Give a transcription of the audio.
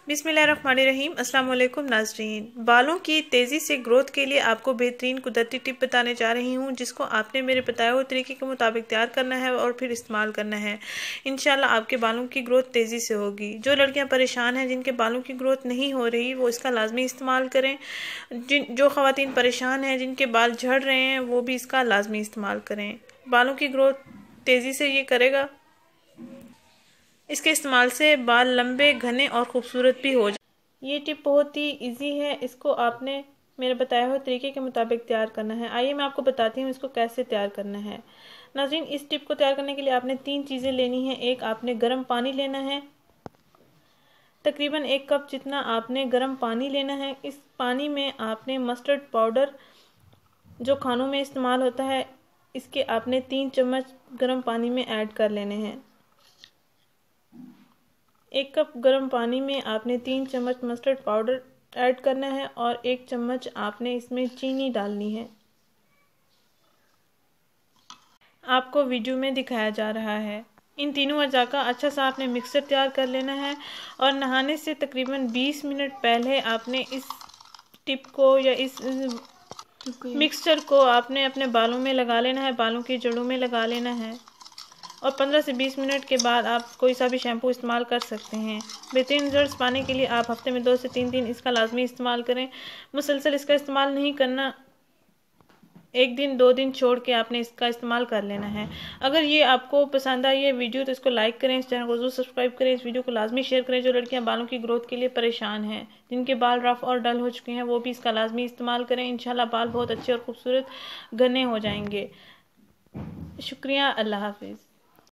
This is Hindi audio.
बिस्मिल्लाहिर्रहमानिर्रहीम। अस्सलाम वालेकुम नाज़रीन। बालों की तेज़ी से ग्रोथ के लिए आपको बेहतरीन कुदरती टिप बताने जा रही हूँ, जिसको आपने मेरे बताए हुए तरीके के मुताबिक तैयार करना है और फिर इस्तेमाल करना है। इंशाल्लाह आपके बालों की ग्रोथ तेज़ी से होगी। जो लड़कियाँ परेशान हैं, जिनके बालों की ग्रोथ नहीं हो रही, वो इसका लाजमी इस्तेमाल करें। जो ख़वातीन परेशान हैं, जिनके बाल झड़ रहे हैं, वो भी इसका लाजमी इस्तेमाल करें। बालों की ग्रोथ तेज़ी से ये करेगा। इसके इस्तेमाल से बाल लंबे, घने और खूबसूरत भी हो जाए। ये टिप बहुत ही इजी है। इसको आपने मेरे बताए हुए तरीके के मुताबिक तैयार करना है। आइए मैं आपको बताती हूँ इसको कैसे तैयार करना है। नाज़रीन, इस टिप को तैयार करने के लिए आपने 3 चीज़ें लेनी है। एक, आपने गर्म पानी लेना है। तकरीबन 1 कप जितना आपने गर्म पानी लेना है। इस पानी में आपने मस्टर्ड पाउडर, जो खानों में इस्तेमाल होता है, इसके आपने 3 चम्मच गर्म पानी में ऐड कर लेने हैं। 1 कप गर्म पानी में आपने 3 चम्मच मस्टर्ड पाउडर ऐड करना है और 1 चम्मच आपने इसमें चीनी डालनी है। आपको वीडियो में दिखाया जा रहा है। इन तीनों अज्जा का अच्छा सा आपने मिक्सर तैयार कर लेना है और नहाने से तकरीबन 20 मिनट पहले आपने इस टिप को या इस मिक्सचर को आपने अपने बालों में लगा लेना है, बालों की जड़ों में लगा लेना है। और 15 से 20 मिनट के बाद आप कोई सा भी शैम्पू इस्तेमाल कर सकते हैं। बेहतरीन रिजल्ट्स पाने के लिए आप हफ्ते में 2 से 3 दिन इसका लाजमी इस्तेमाल करें। मुसलसल इसका इस्तेमाल नहीं करना। 1 दिन 2 दिन छोड़ के आपने इसका इस्तेमाल कर लेना है। अगर ये आपको पसंद आई है वीडियो तो इसको लाइक करें, इस चैनल को जरूर सब्सक्राइब करें, इस वीडियो को लाजमी शेयर करें। जो लड़कियां बालों की ग्रोथ के लिए परेशान हैं, जिनके बाल रफ और डल हो चुके हैं, वो भी इसका लाजमी इस्तेमाल करें। इंशाल्लाह बाल बहुत अच्छे और खूबसूरत घने हो जाएंगे। शुक्रिया। अल्लाह हाफिज़।